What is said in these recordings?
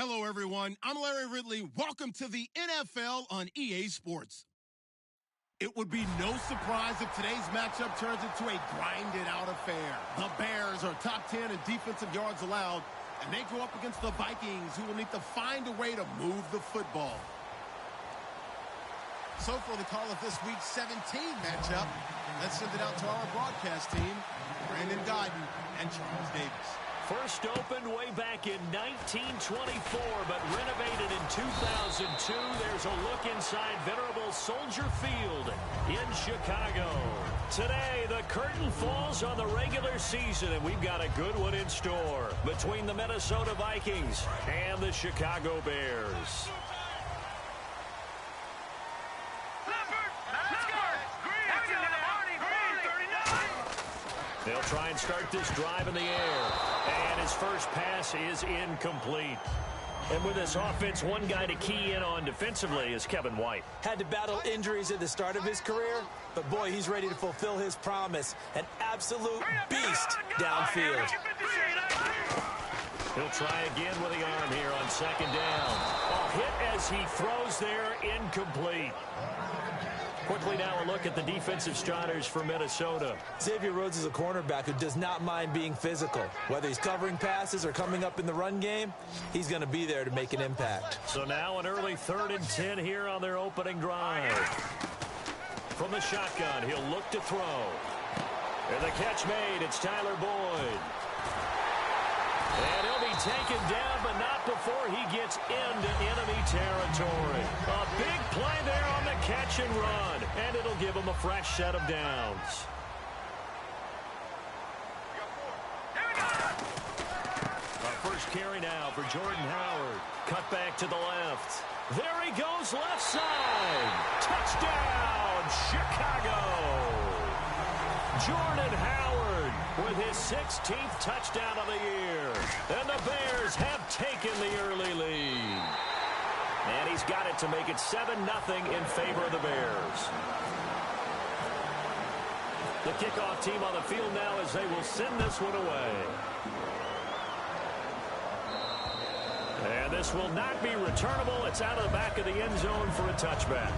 Hello, everyone. I'm Larry Ridley. Welcome to the NFL on EA Sports. It would be no surprise if today's matchup turns into a grinded-out affair. The Bears are top 10 in defensive yards allowed, and they go up against the Vikings, who will need to find a way to move the football. So for the call of this week's 17 matchup, let's send it out to our broadcast team, Brandon Godden and Charles Davis. First opened way back in 1924, but renovated in 2002. There's a look inside venerable Soldier Field in Chicago. Today, the curtain falls on the regular season, and we've got a good one in store between the Minnesota Vikings and the Chicago Bears. They'll try and start this drive in the air. And his first pass is incomplete. And with this offense, one guy to key in on defensively is Kevin White. Had to battle injuries at the start of his career, but boy, he's ready to fulfill his promise. An absolute beast downfield. He'll try again with the arm here on second down. A hit as he throws there, incomplete. Quickly now a look at the defensive starters for Minnesota. Xavier Rhodes is a cornerback who does not mind being physical. Whether he's covering passes or coming up in the run game, he's going to be there to make an impact. So now an early 3rd and 10 here on their opening drive. From the shotgun, he'll look to throw. And the catch made, it's Tyler Boyd. And he'll be taken down, but not before he gets into enemy territory. A big play there on the catch and run, and it'll give him a fresh set of downs. Our first carry now for Jordan Howard. Cut back to the left. There he goes, left side. Touchdown, Chicago. Jordan Howard with his 16th touchdown of the year. And the Bears have taken the early lead. And he's got it to make it 7-0 in favor of the Bears. The kickoff team on the field now as they will send this one away. And this will not be returnable. It's out of the back of the end zone for a touchback.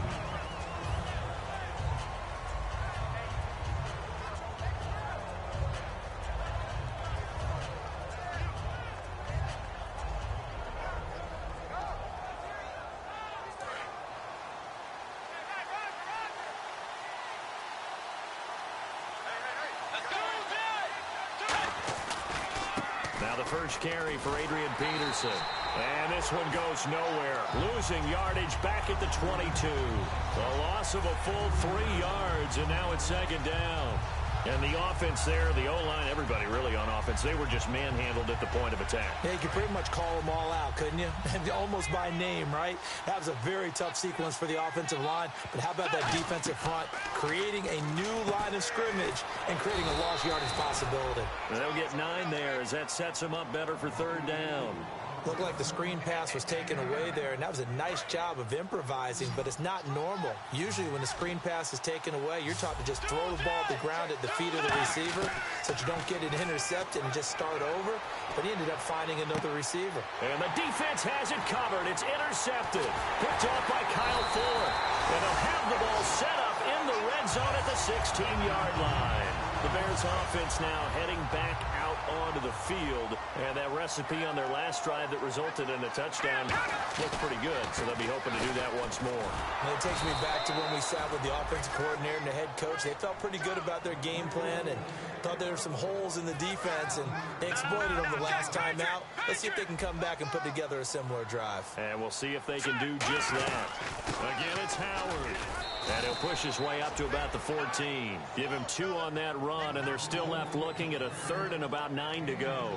Now the first carry for Adrian Peterson. And this one goes nowhere. Losing yardage back at the 22. A loss of a full 3 yards, and now it's second down. And the offense there, the O-line, everybody really on offense, they were just manhandled at the point of attack. Yeah, you could pretty much call them all out, couldn't you? Almost by name, right? That was a very tough sequence for the offensive line. But how about that defensive front creating a new line of scrimmage and creating a lost yardage possibility? And they'll get 9 there as that sets them up better for third down. Looked like the screen pass was taken away there, and that was a nice job of improvising, but it's not normal. Usually when the screen pass is taken away, you're taught to just throw the ball at the ground at the feet of the receiver so that you don't get it intercepted and just start over, but he ended up finding another receiver. And the defense has it covered. It's intercepted. Picked off by Kyle Fuller. And they'll have the ball set up in the red zone at the 16-yard line. The Bears offense now heading back out onto the field. And that recipe on their last drive that resulted in a touchdown looked pretty good. So they'll be hoping to do that once more. And it takes me back to when we sat with the offensive coordinator and the head coach. They felt pretty good about their game plan and thought there were some holes in the defense, and they exploited them the last time out. Let's see if they can come back and put together a similar drive. And we'll see if they can do just that. Again, it's Howard. And he'll push his way up to about the 14. Give him 2 on that run, and they're still left looking at a 3rd and about 9 to go.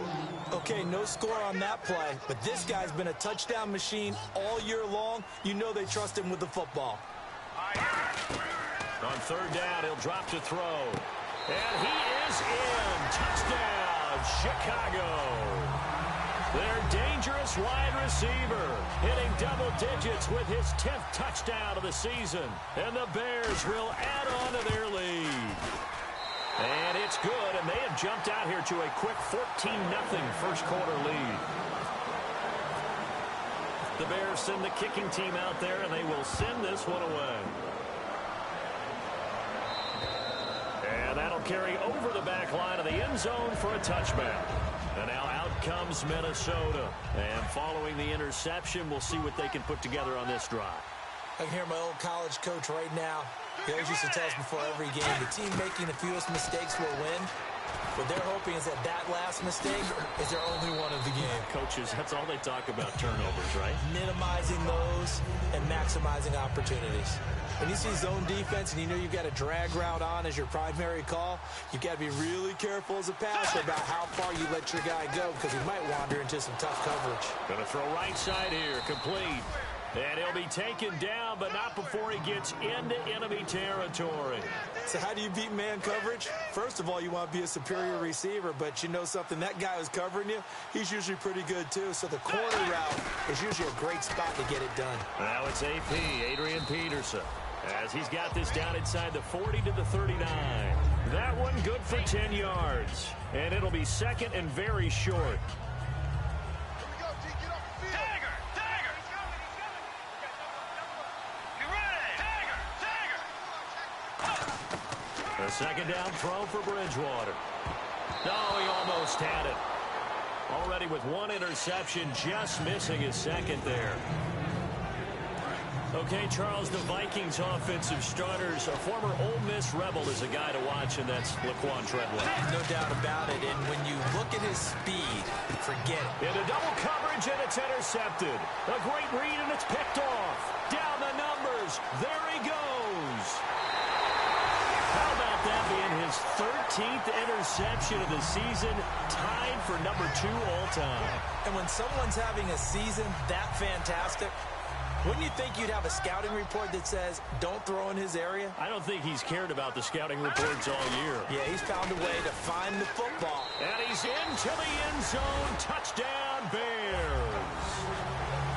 Okay, no score on that play, but this guy's been a touchdown machine all year long. You know they trust him with the football. On 3rd down, he'll drop to throw. And he is in. Touchdown, Chicago. Their dangerous wide receiver hitting double digits with his 10th touchdown of the season. And the Bears will add on to their lead. And it's good, and they have jumped out here to a quick 14-0 first quarter lead. The Bears send the kicking team out there, and they will send this one away. And that'll carry over the back line of the end zone for a touchback. And now out comes Minnesota. And following the interception, we'll see what they can put together on this drive. I can hear my old college coach right now. He always used to tell us before every game, the team making the fewest mistakes will win. What they're hoping is that that last mistake is their only one of the game. Coaches, that's all they talk about, turnovers, right? Minimizing those and maximizing opportunities. When you see zone defense and you know you've got a drag route on as your primary call, you've got to be really careful as a passer about how far you let your guy go because he might wander into some tough coverage. Going to throw right side here, complete. And he'll be taken down, but not before he gets into enemy territory. So how do you beat man coverage? First of all, you want to be a superior receiver, but you know something, that guy who's covering you, he's usually pretty good too. So the corner route is usually a great spot to get it done. Now it's AP, Adrian Peterson, as he's got this down inside the 40 to the 39. That one good for 10 yards. And it'll be second and very short. A second down throw for Bridgewater. No, he almost had it. Already with one interception, just missing his second there. Okay, Charles, the Vikings offensive starters, a former Ole Miss Rebel is a guy to watch, and that's Laquan Treadwell. No doubt about it, and when you look at his speed, forget it. Into double coverage, and it's intercepted. A great read, and it's picked off. Down the numbers. There he goes. How about that being his 13th interception of the season, tied for number 2 all-time. And when someone's having a season that fantastic, wouldn't you think you'd have a scouting report that says, don't throw in his area? I don't think he's cared about the scouting reports all year. Yeah, he's found a way to find the football. And he's into the end zone. Touchdown, Bears.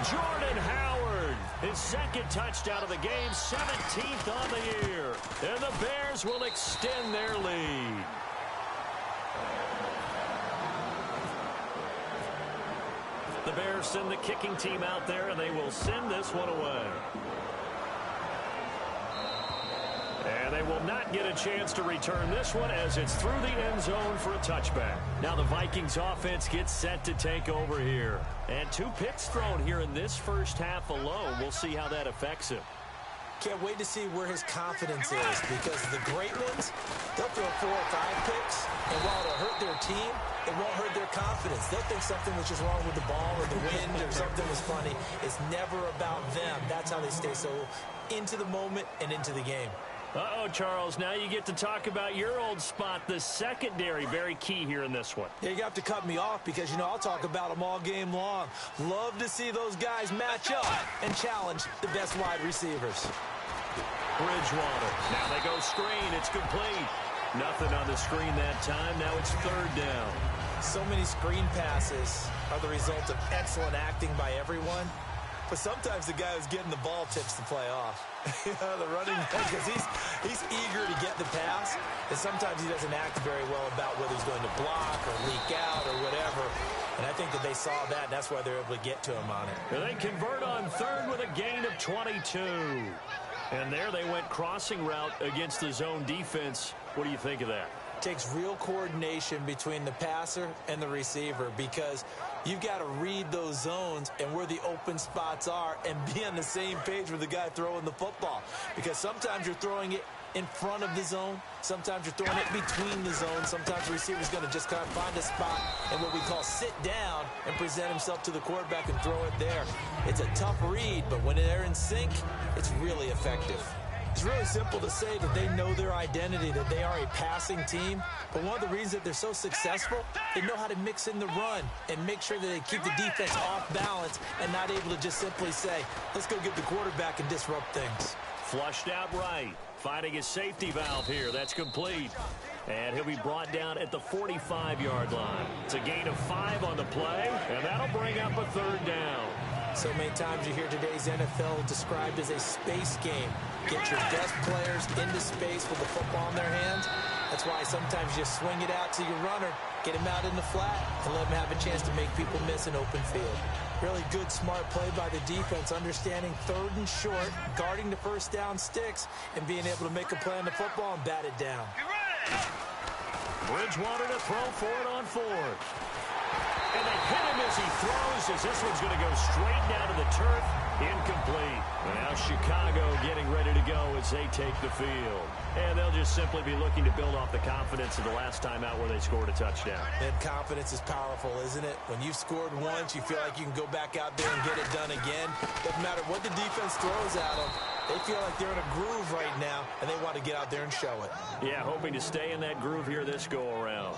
Jordan Howard, his second touchdown of the game, 17th on the year. And the Bears will extend their lead. The Bears send the kicking team out there, and they will send this one away. And they will not get a chance to return this one as it's through the end zone for a touchback. Now the Vikings offense gets set to take over here. And 2 picks thrown here in this first half alone. We'll see how that affects him. Can't wait to see where his confidence is, because the great ones, they'll throw 4 or 5 picks, and while it'll hurt their team, it won't hurt their confidence. They'll think something was just wrong with the ball or the wind or something was funny. It's never about them. That's how they stay so into the moment and into the game. Uh-oh, Charles, now you get to talk about your old spot, the secondary. Very key here in this one. Yeah, you have to cut me off because, you know, I'll talk about them all game long. Love to see those guys match up and challenge the best wide receivers. Bridgewater. Now they go screen. It's complete. Nothing on the screen that time. Now it's third down. So many screen passes are the result of excellent acting by everyone. But sometimes the guy who's getting the ball tips the play off. The running back, because he's eager to get the pass, and sometimes he doesn't act very well about whether he's going to block or leak out or whatever. And I think that they saw that, and that's why they're able to get to him on it. And they convert on third with a gain of 22. And there they went crossing route against the zone defense. What do you think of that? Takes real coordination between the passer and the receiver, because you've got to read those zones and where the open spots are and be on the same page with the guy throwing the football. Because sometimes you're throwing it in front of the zone. Sometimes you're throwing it between the zones. Sometimes the receiver's going to just kind of find a spot and what we call sit down and present himself to the quarterback and throw it there. It's a tough read, but when they're in sync, it's really effective. It's really simple to say that they know their identity, that they are a passing team. But one of the reasons that they're so successful, they know how to mix in the run and make sure that they keep the defense off balance and not able to just simply say, let's go get the quarterback and disrupt things. Flushed out right. Finding his safety valve here. That's complete. And he'll be brought down at the 45-yard line. It's a gain of 5 on the play, and that'll bring up a third down. So many times you hear today's NFL described as a space game. Get your best players into space with the football in their hands. That's why sometimes you swing it out to your runner, get him out in the flat, and let him have a chance to make people miss an open field. Really good, smart play by the defense, understanding third and short, guarding the first down sticks, and being able to make a play on the football and bat it down. Bridgewater to throw for it on fourth. And they hit him as he throws, as this one's going to go straight down to the turf. Incomplete. And now Chicago getting ready to go as they take the field. And they'll just simply be looking to build off the confidence of the last time out where they scored a touchdown. And confidence is powerful, isn't it? When you've scored once, you feel like you can go back out there and get it done again. Doesn't matter what the defense throws at them. They feel like they're in a groove right now, and they want to get out there and show it. Yeah, hoping to stay in that groove here this go-around.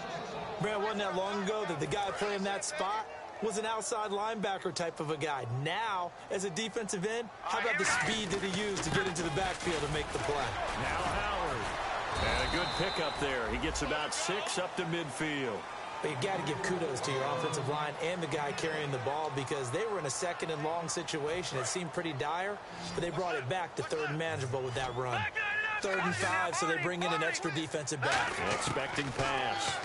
Man, wasn't that long ago that the guy playing that spot was an outside linebacker type of a guy. Now, as a defensive end, how about the speed that he used to get into the backfield and make the play? Now Howard. And a good pickup there. He gets about 6 up to midfield. But you got to give kudos to your offensive line and the guy carrying the ball because they were in a second and long situation. It seemed pretty dire, but they brought it back to third and manageable with that run. 3rd and 5, so they bring in an extra defensive back. Expecting pass.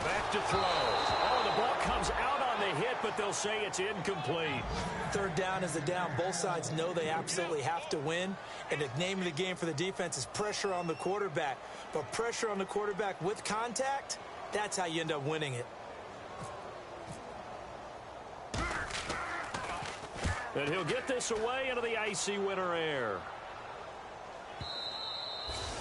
Back to throw. Oh, the ball comes out on the hit, but they'll say it's incomplete. 3rd down is the down. Both sides know they absolutely have to win, and the name of the game for the defense is pressure on the quarterback. But pressure on the quarterback with contact, that's how you end up winning it. And he'll get this away into the icy winter air.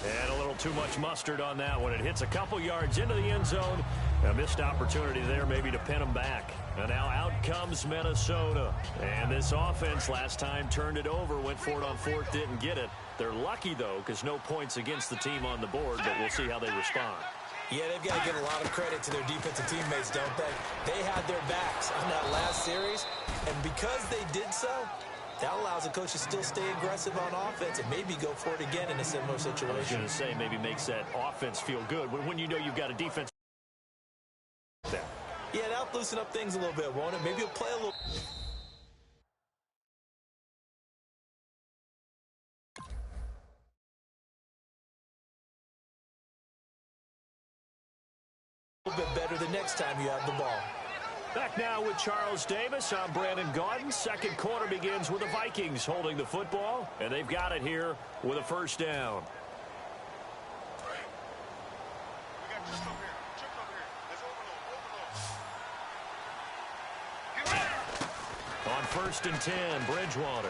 And a little too much mustard on that one. It hits a couple yards into the end zone. A missed opportunity there maybe to pin them back. And now out comes Minnesota. And this offense last time turned it over, went for it on fourth, didn't get it. They're lucky, though, because no points against the team on the board, but we'll see how they respond. Yeah, they've got to give a lot of credit to their defensive teammates, don't they? They had their backs on that last series, and because they did so, that allows the coach to still stay aggressive on offense and maybe go for it again in a similar situation. I was going to say maybe makes that offense feel good when you know you've got a defense. Yeah, that'll loosen up things a little bit, won't it? Maybe you'll play a little. A little bit better the next time you have the ball. Back now with Charles Davis. I'm Brandon Gaudin. Second quarter begins with the Vikings holding the football, and they've got it here with a first down. On 1st and 10, Bridgewater.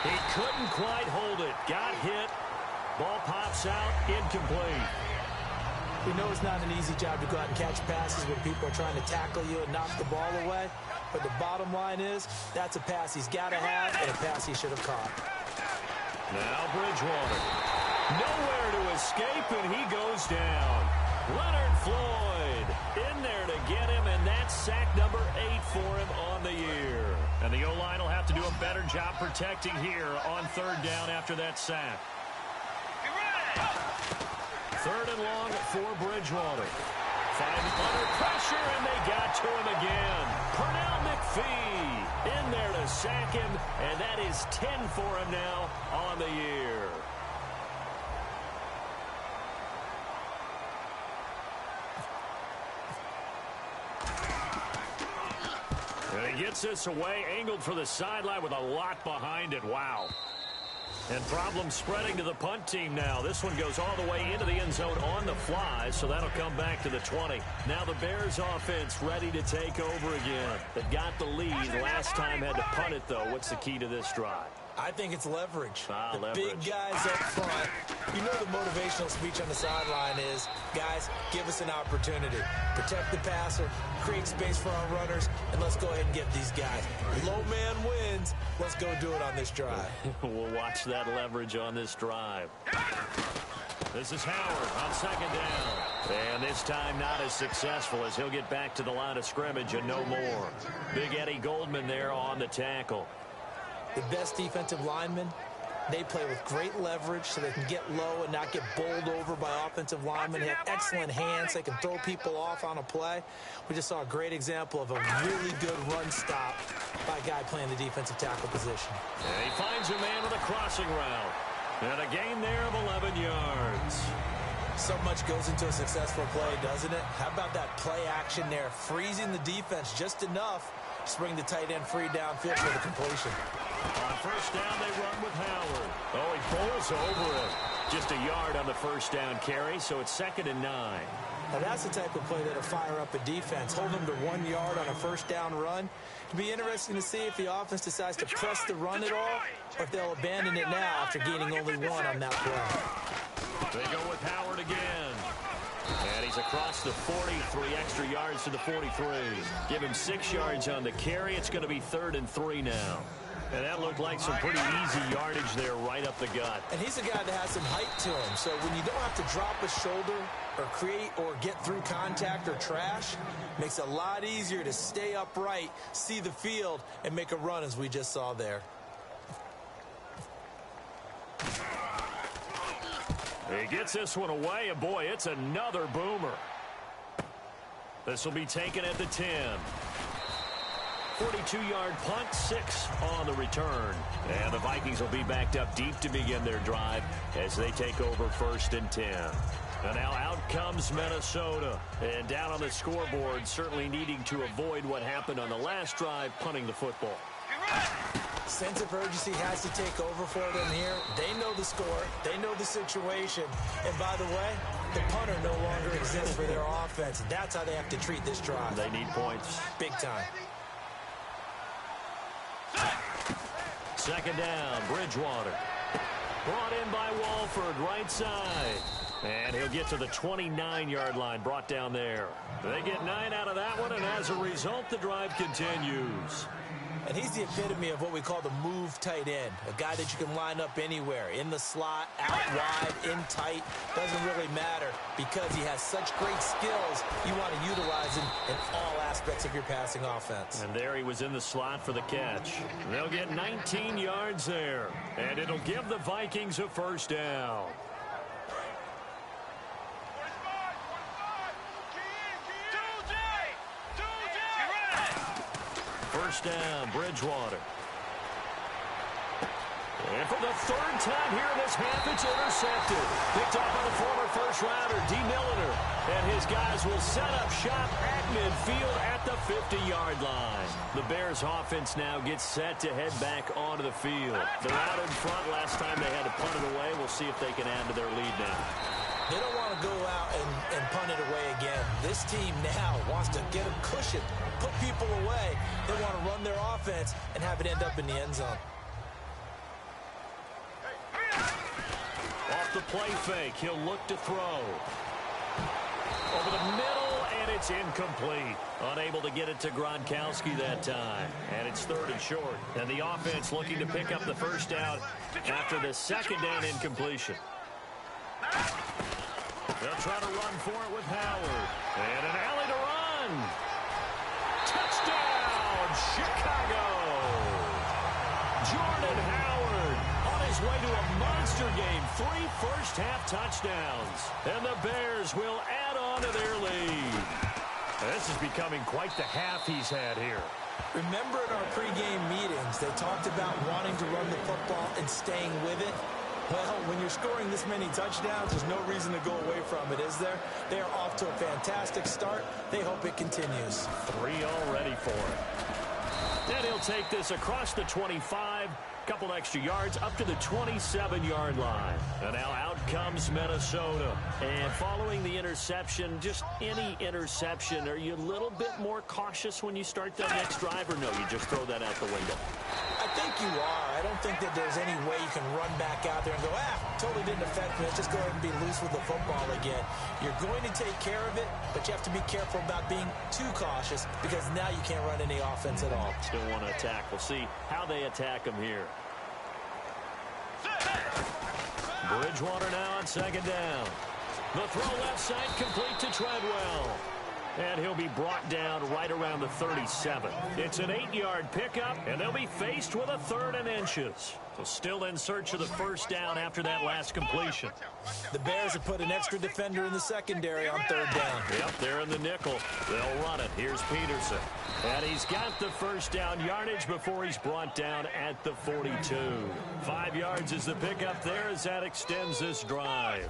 He couldn't quite hold it. Got hit. Ball pops out. Incomplete. We know it's not an easy job to go out and catch passes when people are trying to tackle you and knock the ball away. But the bottom line is, that's a pass he's got to have and a pass he should have caught. Now Bridgewater. Nowhere to escape, and he goes down. Leonard Floyd in there to get him, and that's sack number 8 for him on the year. And the O-line will have to do a better job protecting here on 3rd down after that sack. 3rd and long for Bridgewater. Fighting under pressure, and they got to him again. Pernell McPhee in there to sack him, and that is 10 for him now on the year. And he gets this away, angled for the sideline with a lot behind it. Wow. And problems spreading to the punt team now. This one goes all the way into the end zone on the fly, so that'll come back to the 20. Now the Bears offense ready to take over again. They've got the lead. Last time had to punt it, though. What's the key to this drive? I think it's leverage. Leverage. Big guys up front. You know the motivational speech on the sideline is, guys, give us an opportunity. Protect the passer, create space for our runners, and let's go ahead and get these guys. Low man wins. Let's go do it on this drive. We'll watch that leverage on this drive. This is Howard on 2nd down. And this time not as successful as he'll get back to the line of scrimmage and no more. Big Eddie Goldman there on the tackle. The best defensive linemen, they play with great leverage so they can get low and not get bowled over by offensive linemen. They have excellent hands. They can throw people off on a play. We just saw a great example of a really good run stop by a guy playing the defensive tackle position. And he finds a man with a crossing route. And a gain there of 11 yards. So much goes into a successful play, doesn't it? How about that play action there, freezing the defense just enough to bring the tight end free downfield for the completion. On first down, they run with Howard. Oh, he bowls over it. Just a yard on the first down carry, so it's 2nd and 9. Now, that's the type of play that'll fire up a defense. Hold them to 1 yard on a first down run. It'll be interesting to see if the offense decides to press the run at all, or if they'll abandon it now after gaining only 1 on that play. They go with Howard again. And he's across the 40, 3 extra yards to the 43. Give him 6 yards on the carry. It's going to be 3rd and 3 now. And that looked like some pretty easy yardage there right up the gut. And he's a guy that has some height to him. So when you don't have to drop a shoulder or create or get through contact or trash, makes it a lot easier to stay upright, see the field, and make a run as we just saw there. He gets this one away, and boy, it's another boomer. This will be taken at the 10. 42-yard punt, 6 on the return. And the Vikings will be backed up deep to begin their drive as they take over 1st and 10. And now out comes Minnesota. And down on the scoreboard, certainly needing to avoid what happened on the last drive, punting the football. Sense of urgency has to take over for them here. They know the score. They know the situation. And by the way, the punter no longer exists for their offense. That's how they have to treat this drive. They need points. Big time. 2nd down, Bridgewater. Brought in by Walford, right side. And he'll get to the 29-yard line, brought down there. They get 9 out of that one, and as a result, the drive continues. And he's the epitome of what we call the move tight end, a guy that you can line up anywhere, in the slot, out wide, in tight, doesn't really matter because he has such great skills. You want to utilize him in all aspects of your passing offense. And there he was in the slot for the catch. They'll get 19 yards there, and it'll give the Vikings a 1st down. First down, Bridgewater. And for the 3rd time here in this half, it's intercepted. Picked off by the former first-rounder, D. Milliner. And his guys will set up shop at midfield at the 50-yard line. The Bears' offense now gets set to head back onto the field. They're out in front. Last time they had to punt it away. We'll see if they can add to their lead now. They don't want to go out and punt it away again. This team now wants to get a cushion, put people away. They want to run their offense and have it end up in the end zone. Off the play fake, he'll look to throw. Over the middle, and it's incomplete. Unable to get it to Gronkowski that time. And it's 3rd and short. And the offense looking to pick up the 1st down after the 2nd down incompletion. They'll try to run for it with Howard. And an alley to run. Touchdown, Chicago. Jordan Howard on his way to a monster game. 3 first-half touchdowns. And the Bears will add on to their lead. This is becoming quite the half he's had here. Remember in our pregame meetings, they talked about wanting to run the football and staying with it. Well, when you're scoring this many touchdowns, there's no reason to go away from it, is there? They are off to a fantastic start. They hope it continues. 3 already for him. And he'll take this across the 25, couple extra yards up to the 27-yard line. And now out comes Minnesota. And following the interception, just any interception, are you a little bit more cautious when you start that next drive, or no, you just throw that out the window? I think you are. I don't think that there's any way you can run back out there and go, totally didn't affect me. Let's just go ahead and be loose with the football again. You're going to take care of it, but you have to be careful about being too cautious because now you can't run any offense at all. Still want to attack. We'll see how they attack him here. Bridgewater now on 2nd down. The throw left side complete to Treadwell. And he'll be brought down right around the 37. It's an 8-yard pickup, and they'll be faced with a 3rd and inches. So still in search of the 1st down after that last completion. The Bears have put an extra defender in the secondary on 3rd down. Yep, they're in the nickel. They'll run it. Here's Peterson. And he's got the 1st down yardage before he's brought down at the 42. 5 yards is the pickup there as that extends this drive.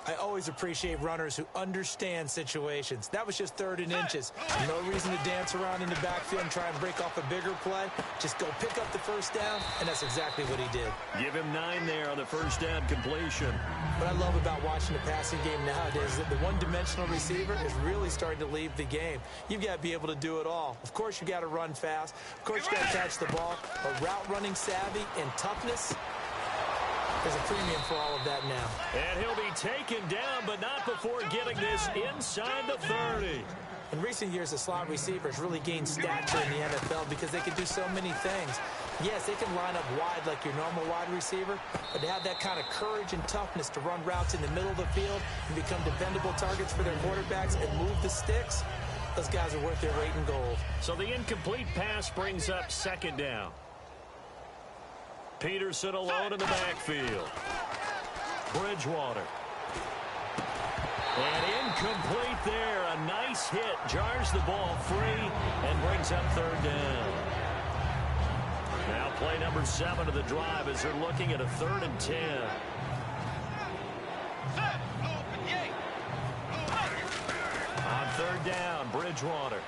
I always appreciate runners who understand situations. That was just 3rd and inches. No reason to dance around in the backfield and try and break off a bigger play. Just go pick up the first down, and that's exactly what he did. Give him 9 there on the first down completion. What I love about watching the passing game nowadays is that the one-dimensional receiver is really starting to leave the game. You've got to be able to do it all. Of course, you got to run fast. Of course, you got to catch the ball. But route running savvy and toughness, there's a premium for all of that now. And he'll be taken down, but not before getting this inside the 30. In recent years, the slot receivers really gained stature in the NFL because they can do so many things. Yes, they can line up wide like your normal wide receiver, but to have that kind of courage and toughness to run routes in the middle of the field and become dependable targets for their quarterbacks and move the sticks, those guys are worth their weight in gold. So the incomplete pass brings up 2nd down. Peterson alone in the backfield. Bridgewater. And incomplete there. A nice hit. Jars the ball free and brings up 3rd down. Now play number 7 of the drive as they're looking at a 3rd and 10. On 3rd down, Bridgewater.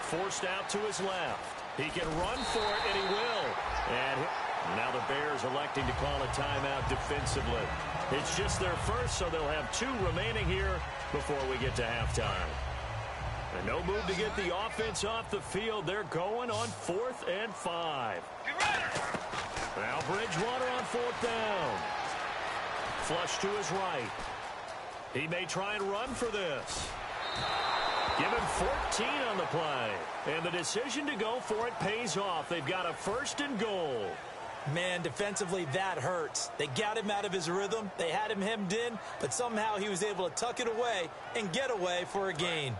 Forced out to his left. He can run for it, and he will. And now the Bears electing to call a timeout defensively. It's just their first, so they'll have 2 remaining here before we get to halftime. And no move to get the offense off the field. They're going on 4th and 5. Now Bridgewater on 4th down. Flush to his right. He may try and run for this. Give him 14 on the play. And the decision to go for it pays off. They've got a 1st and goal. Man, defensively, that hurts. They got him out of his rhythm. They had him hemmed in, but somehow he was able to tuck it away and get away for a gain.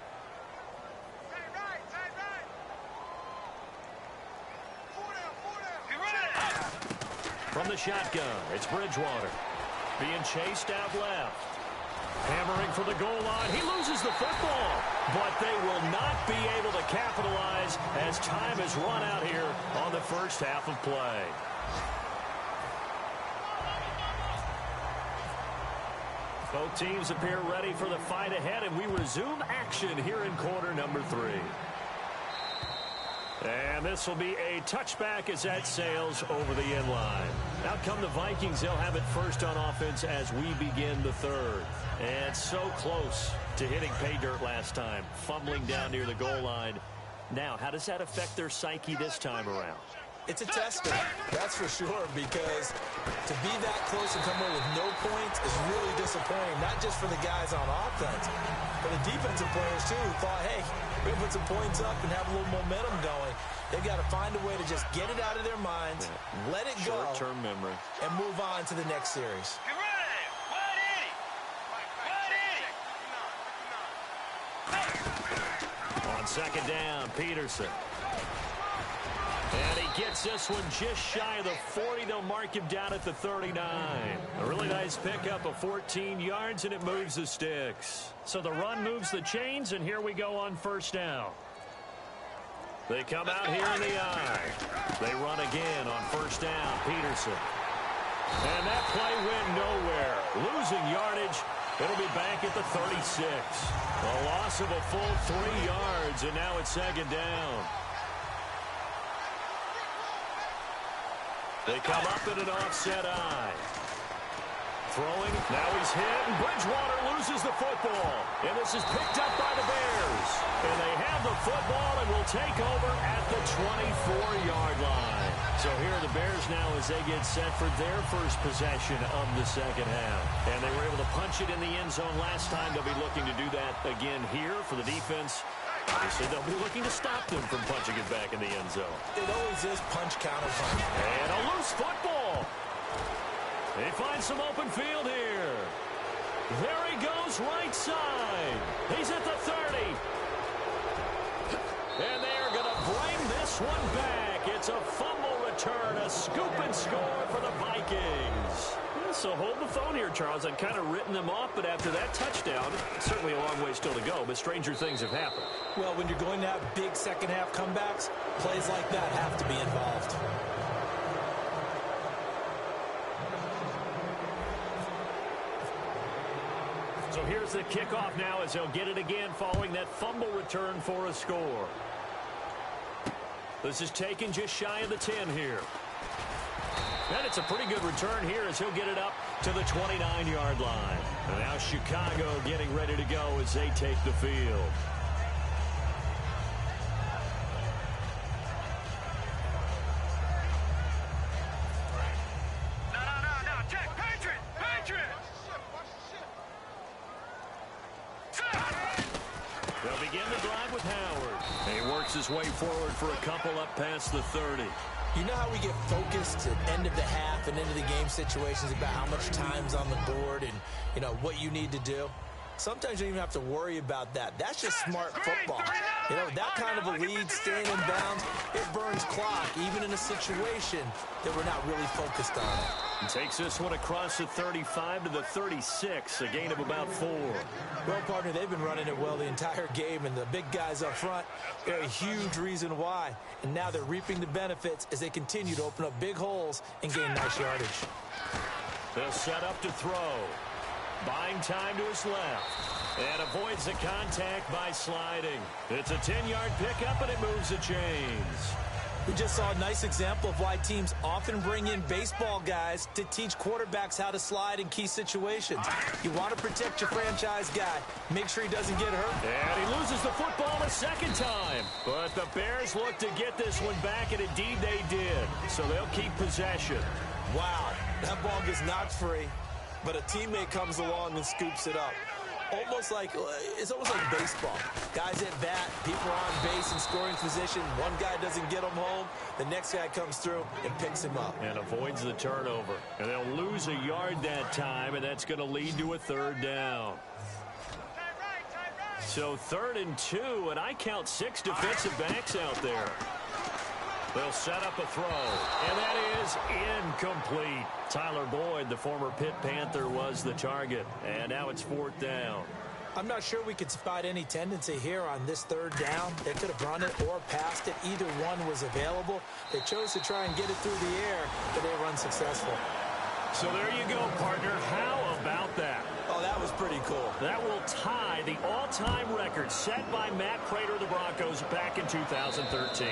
From the shotgun, it's Bridgewater. Being chased out left. Hammering for the goal line. He loses the football, but they will not be able to capitalize as time has run out here on the first half of play. Both teams appear ready for the fight ahead, and we resume action here in quarter number 3. And this will be a touchback as that sails over the end line. Out come the Vikings. They'll have it first on offense as we begin the 3rd. And so close to hitting pay dirt last time, fumbling down near the goal line. Now, how does that affect their psyche this time around? It's a tester, that's for sure, because to be that close and come away with no points is really disappointing, not just for the guys on offense, but the defensive players, too, who thought, hey, we're going to put some points up and have a little momentum going. They've got to find a way to just get it out of their minds, let it go, short-term memory, and move on to the next series. On 2nd down, Peterson. And he gets this one just shy of the 40. They'll mark him down at the 39. A really nice pickup of 14 yards, and it moves the sticks. So the run moves the chains, and here we go on 1st down. They come out here in the eye. They run again on 1st down, Peterson. And that play went nowhere. Losing yardage. It'll be back at the 36. A loss of a full 3 yards, and now it's 2nd down. They come up in an offset eye. Throwing. Now he's hit, and Bridgewater loses the football. And this is picked up by the Bears. And they have the football and will take over at the 24-yard line. So here are the Bears now as they get set for their first possession of the 2nd half. And they were able to punch it in the end zone last time. They'll be looking to do that again here for the defense. Obviously, they'll be looking to stop them from punching it back in the end zone. It always is punch, counter, punch. And a loose football. They find some open field here. There he goes, right side. He's at the 30. And they are going to bring this one back. It's a fumble return, a scoop and score for the Vikings. So hold the phone here, Charles. I'd kind of written them off, but after that touchdown, certainly a long way still to go, but stranger things have happened. Well, when you're going to have big second-half comebacks, plays like that have to be involved. So here's the kickoff now as he'll get it again following that fumble return for a score. This is taken just shy of the 10 here. And it's a pretty good return here as he'll get it up to the 29-yard line. And now Chicago getting ready to go as they take the field. They'll begin the drive with Howard. He works his way forward for a couple up past the 30. You know how we get focused at end of the half and into the game situations about how much time's on the board and, you know, what you need to do? Sometimes you don't even have to worry about that. That's just smart football. You know, that kind of a lead, staying in bounds, it burns clock, even in a situation that we're not really focused on. And takes this one across the 35 to the 36, a gain of about 4. Well, partner, they've been running it well the entire game, and the big guys up front, they're a huge reason why. And now they're reaping the benefits as they continue to open up big holes and gain nice yardage. They'll set up to throw. Buying time to his left. And avoids the contact by sliding. It's a 10-yard pickup, and it moves the chains. We just saw a nice example of why teams often bring in baseball guys to teach quarterbacks how to slide in key situations. You want to protect your franchise guy. Make sure he doesn't get hurt. And he loses the football a second time. But the Bears look to get this one back, and indeed they did. So they'll keep possession. Wow, that ball gets knocked free, but a teammate comes along and scoops it up. It's almost like baseball. Guys at bat, people are on base in scoring position. One guy doesn't get him home. The next guy comes through and picks him up. And avoids the turnover. And they'll lose a yard that time, and that's going to lead to a third down. So 3rd and 2, and I count 6 defensive backs out there. They'll set up a throw, and that is incomplete. Tyler Boyd, the former Pitt Panther, was the target, and now it's 4th down. I'm not sure we could spot any tendency here on this 3rd down. They could have run it or passed it. Either one was available. They chose to try and get it through the air, but they were unsuccessful. So there you go, partner. How about that? Oh, that was pretty cool. That will tie the all-time record set by Matt Prater of the Broncos back in 2013.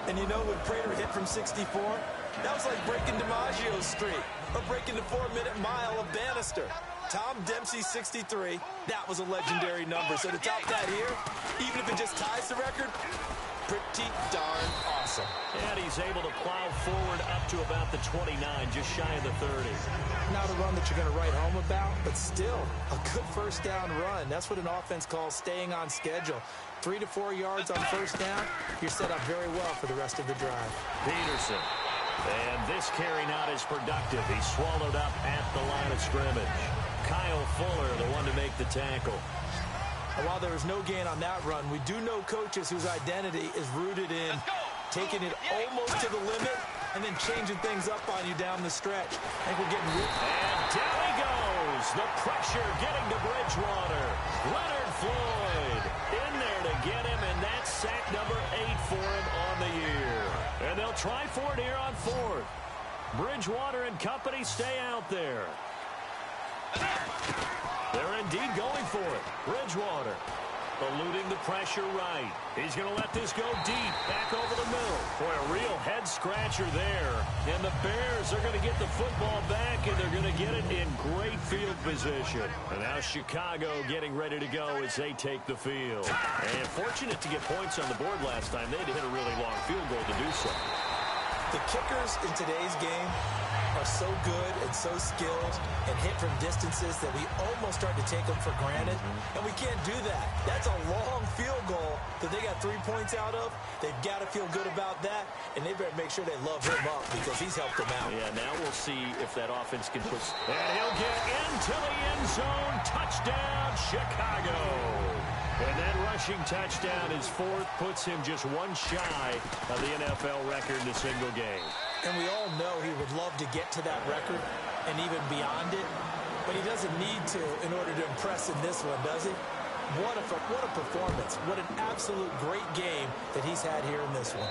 And you know when Prater hit from 64? That was like breaking DiMaggio's streak or breaking the 4-minute mile of Bannister. Tom Dempsey, 63. That was a legendary number. So to top that here, even if it just ties the record, pretty darn awesome. And he's able to plow forward up to about the 29, just shy of the 30. Not a run that you're going to write home about, but still a good first down run. That's what an offense calls staying on schedule. 3 to 4 yards on first down, you're set up very well for the rest of the drive. Peterson. And this carry not as productive. He's swallowed up at the line of scrimmage. Kyle Fuller, the one to make the tackle. And while there was no gain on that run, we do know coaches whose identity is rooted in taking it almost to the limit and then changing things up on you down the stretch. I think we're getting real. And down he goes. The pressure getting to Bridgewater. Leonard Floyd in there to get him, and that's sack number 8 for him on the year. And they'll try for it here on 4th. Bridgewater and company stay out there. They're indeed going for it. Bridgewater eluding the pressure right. He's going to let this go deep, back over the middle. Boy, a real head-scratcher there. And the Bears are going to get the football back, and they're going to get it in great field position. And now Chicago getting ready to go as they take the field. And fortunate to get points on the board last time. They had to hit a really long field goal to do so. The kickers in today's game are so good and so skilled and hit from distances that we almost start to take them for granted. And we can't do that. That's a long field goal that they got 3 points out of. They've got to feel good about that, and they better make sure they love him up because he's helped them out. Yeah, now we'll see if that offense can push. And he'll get into the end zone. Touchdown, Chicago. And that rushing touchdown, his 4th, puts him just one shy of the NFL record in a single game. And we all know he would love to get to that record and even beyond it, but he doesn't need to in order to impress in this one, does he? What a performance. What an absolute great game that he's had here in this one.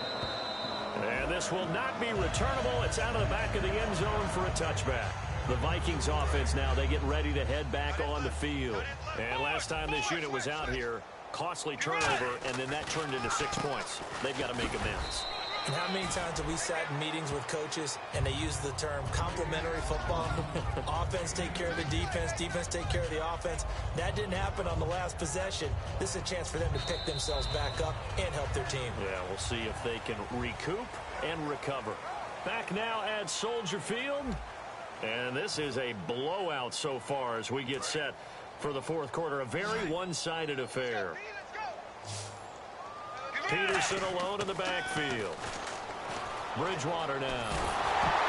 And this will not be returnable. It's out of the back of the end zone for a touchback. The Vikings offense now, they get ready to head back on the field. And last time this unit was out here, costly turnover, and then that turned into 6 points. They've got to make amends. And how many times have we sat in meetings with coaches and they use the term complementary football? Offense take care of the defense, defense take care of the offense. That didn't happen on the last possession. This is a chance for them to pick themselves back up and help their team. Yeah, we'll see if they can recoup and recover. Back now at Soldier Field. And this is a blowout so far as we get set for the fourth quarter. A very one-sided affair. Peterson alone in the backfield. Bridgewater now.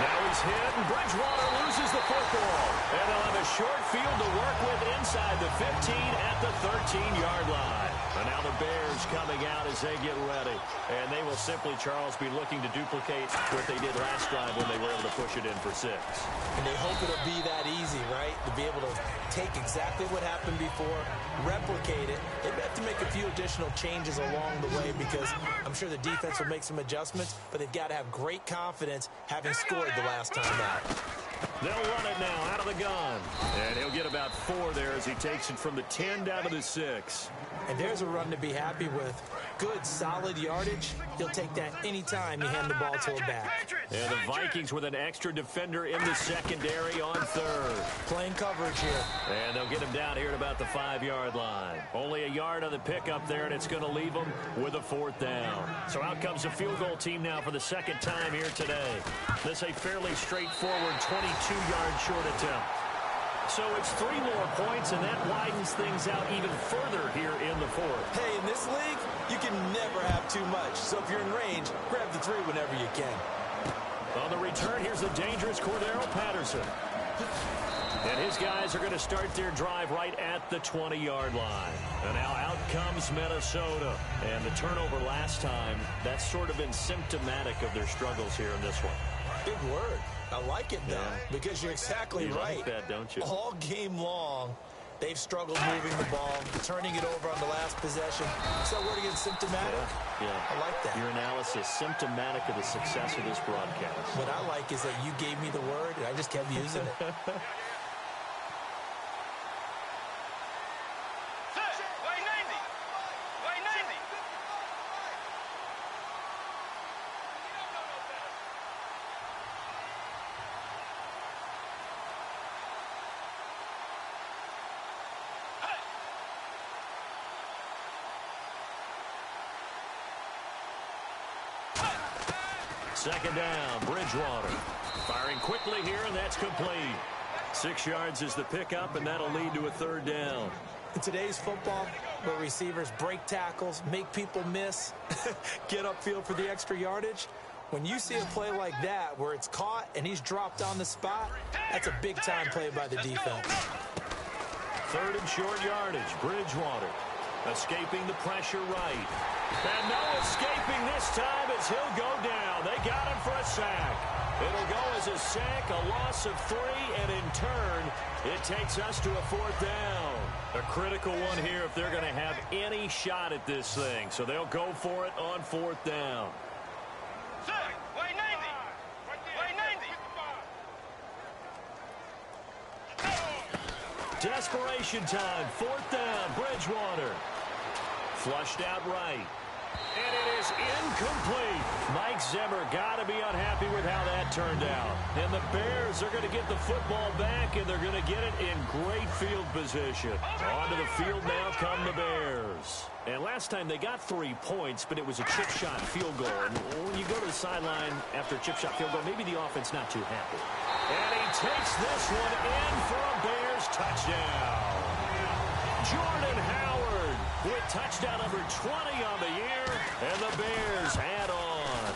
Now he's hit, and Bridgewater loses the football. And they'll have a short field to work with inside the 15 at the 13-yard line. And now the Bears coming out as they get ready. And they will simply, Charles, be looking to duplicate what they did last drive when they were able to push it in for 6. And they hope it'll be that easy, right? To be able to take exactly what happened before, replicate it. They have to make a few additional changes along the way because I'm sure the defense will make some adjustments, but they've got to have great confidence having scored the last time out. They'll run it now out of the gun. And he'll get about 4 there as he takes it from the 10 down to the 6. And there's a run to be happy with. Good, solid yardage. He'll take that anytime you hand the ball to him back. And the Vikings with an extra defender in the secondary on 3rd. Playing coverage here. And they'll get him down here at about the 5-yard line. Only a yard on the pickup there, and it's going to leave them with a 4th down. So out comes the field goal team now for the second time here today. This a fairly straightforward 22-yard short attempt. So it's 3 more points, and that widens things out even further here in the 4th. Hey, in this league, you can never have too much. So if you're in range, grab the 3 whenever you can. On the return, here's the dangerous Cordero Patterson. And his guys are going to start their drive right at the 20-yard line. And now out comes Minnesota. And the turnover last time, that's sort of been symptomatic of their struggles here in this one. Big word. I like it, though, because you're exactly right. You like that, don't you? All game long, they've struggled moving the ball, turning it over on the last possession. So word again, symptomatic? Yeah. I like that. Your analysis, symptomatic of the success of this broadcast. What I like is that you gave me the word, and I just kept using it. Second down, Bridgewater. Firing quickly here, and that's complete. 6 yards is the pickup, and that'll lead to a 3rd down. In today's football, where receivers break tackles, make people miss, get upfield for the extra yardage, when you see a play like that where it's caught and he's dropped on the spot, that's a big-time play by the defense. 3rd and short yardage, Bridgewater. Escaping the pressure right. And no escaping this time as he'll go down. They got him for a sack. It'll go as a sack, a loss of 3, and in turn, it takes us to a 4th down. A critical one here if they're going to have any shot at this thing. So they'll go for it on 4th down. Desperation time. 4th down. Bridgewater. Flushed out right. And it is incomplete. Mike Zimmer got to be unhappy with how that turned out. And the Bears are going to get the football back, and they're going to get it in great field position. Onto the field now come the Bears. And last time they got 3 points, but it was a chip shot field goal. And when you go to the sideline after a chip shot field goal, maybe the offense not too happy. And he takes this one in for a Bears touchdown. Jordan Howard with touchdown number 20 on the year, and the Bears add on.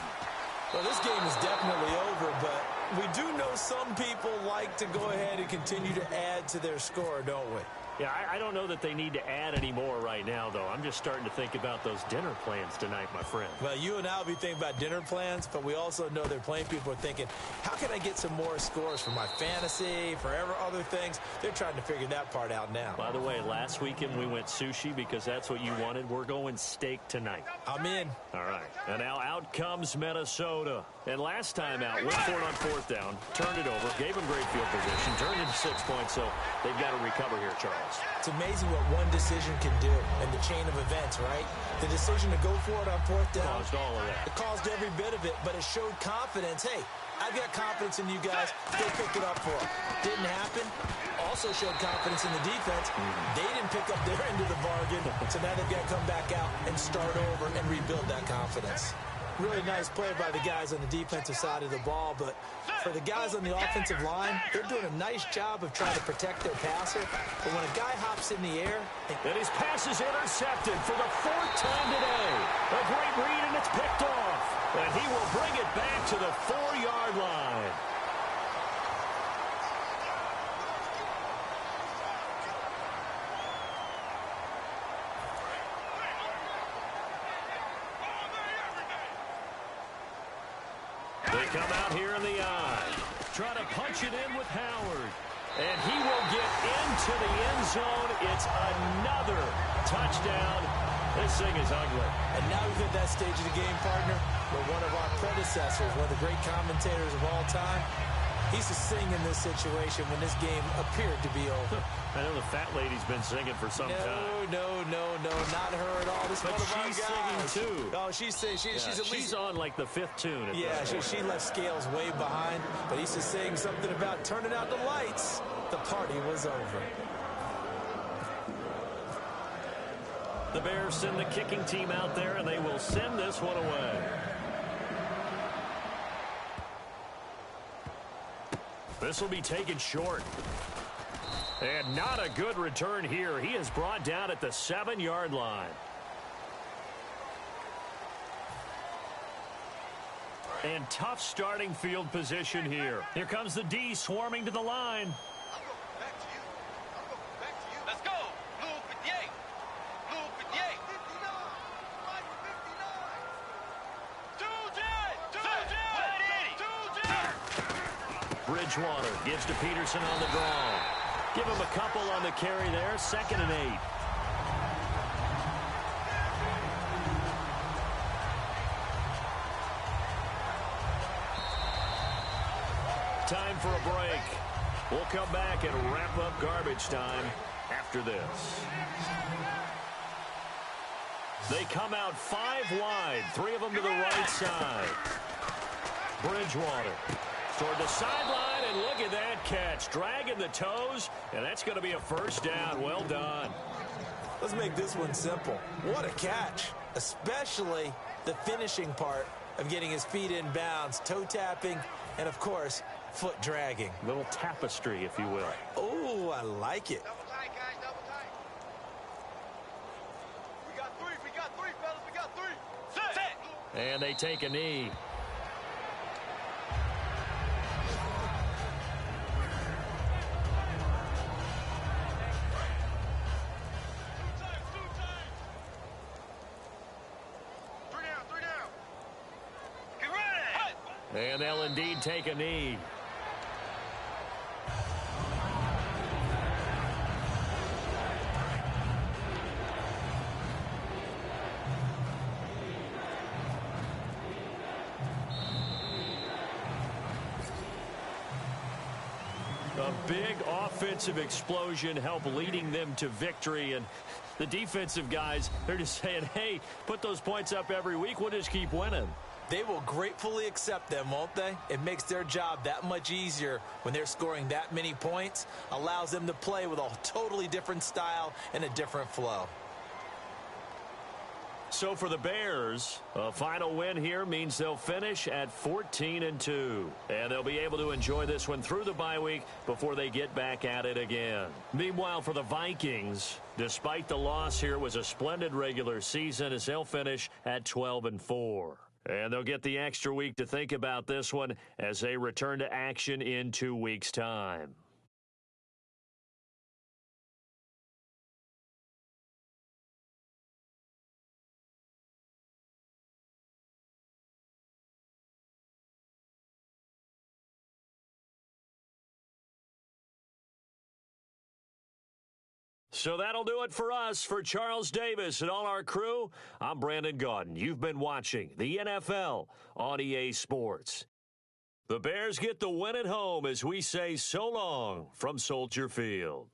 Well, this game is definitely over, but we do know some people like to go ahead and continue to add to their score, don't we? Yeah, I don't know that they need to add any more right now, though. I'm just starting to think about those dinner plans tonight, my friend. Well, you and I will be thinking about dinner plans, but we also know they're playing people are thinking, how can I get some more scores for my fantasy, for other things? They're trying to figure that part out now. By the way, last weekend we went sushi because that's what you wanted. We're going steak tonight. I'm in. All right. And now out comes Minnesota. And last time out, went for it on fourth down, turned it over, gave them great field position, turned into 6 points, so they've got to recover here, Charles. It's amazing what one decision can do in the chain of events, right? The decision to go for it on fourth down. Caused all of that. It caused every bit of it, but it showed confidence. Hey, I've got confidence in you guys. Go pick it up for them. Didn't happen. Also showed confidence in the defense. They didn't pick up their end of the bargain, so now they've got to come back out and start over and rebuild that confidence. Really nice play by the guys on the defensive side of the ball, but for the guys on the offensive line, they're doing a nice job of trying to protect their passer. But when a guy hops in the air... And his pass is intercepted for the fourth time today. A great read, and it's picked off. And he will bring it back to the 4-yard line. They come out here in the eye. Try to punch it in with Howard. And he will get into the end zone. It's another touchdown. This thing is ugly. And now we've hit that stage of the game, partner, where one of our predecessors, one of the great commentators of all time, he used to sing in this situation when this game appeared to be over. I know the fat lady's been singing for some time. No, not her at all. This But one of our she's guys. singing too. Oh, she's singing. She's on like the 5th tune. Yeah, she left Scales way behind, but he used to sing something about turning out the lights. The party was over. The Bears send the kicking team out there, and they will send this one away. This will be taken short. And not a good return here. He is brought down at the 7-yard line. And tough starting field position here. Here comes the D swarming to the line. Let's go. Blue 58. Blue 58. 59. Bridgewater gives to Peterson on the draw. Give him a couple on the carry there. 2nd and 8. Time for a break. We'll come back and wrap up garbage time after this. They come out 5 wide. 3 of them to the right side. Bridgewater toward the sideline, and look at that catch. Dragging the toes, and that's going to be a first down. Well done. Let's make this one simple. What a catch, especially the finishing part of getting his feet in bounds, toe tapping, and, of course, foot dragging. Little tapestry, if you will. Oh, I like it. Double tight, guys. Double tight. We got 3. We got 3, fellas. We got 3. Set. And they take a knee. And they'll indeed take a knee. A big offensive explosion helped leading them to victory, and the defensive guys, they're just saying, hey, put those points up every week, we'll just keep winning. They will gratefully accept them, won't they? It makes their job that much easier when they're scoring that many points, allows them to play with a totally different style and a different flow. So for the Bears, a final win here means they'll finish at 14-2. And they'll be able to enjoy this one through the bye week before they get back at it again. Meanwhile, for the Vikings, despite the loss here, it was a splendid regular season as they'll finish at 12-4. And they'll get the extra week to think about this one as they return to action in 2 weeks' time. So that'll do it for us. For Charles Davis and all our crew, I'm Brandon Gaudin. You've been watching the NFL on EA Sports. The Bears get the win at home as we say so long from Soldier Field.